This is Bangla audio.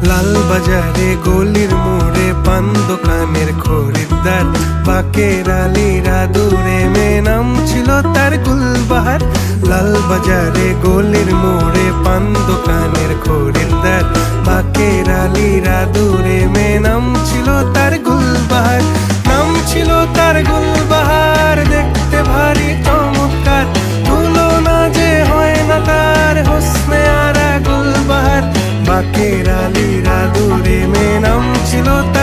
লাল বাজারে গলির মোড়ে পান দোকানের খরিদ্দার, বাকের আলীরা দূরে মেয়ে নাম ছিল তার গুলবাহার। লাল বাজারে গলির মোড়ে পান দোকানের খরিদ্দার, বাকের আলীরা দূরে মেয়ে নাম ছিল তার গুলবাহার। নাম ছিল তার গুলবাহার, দেখতে ভারী চমৎকার, তুলনা যে হয় না তার হোসনে আরা গুলবাহার। বাকের আলীরা দূরে মেয়ে নাম ছিল তার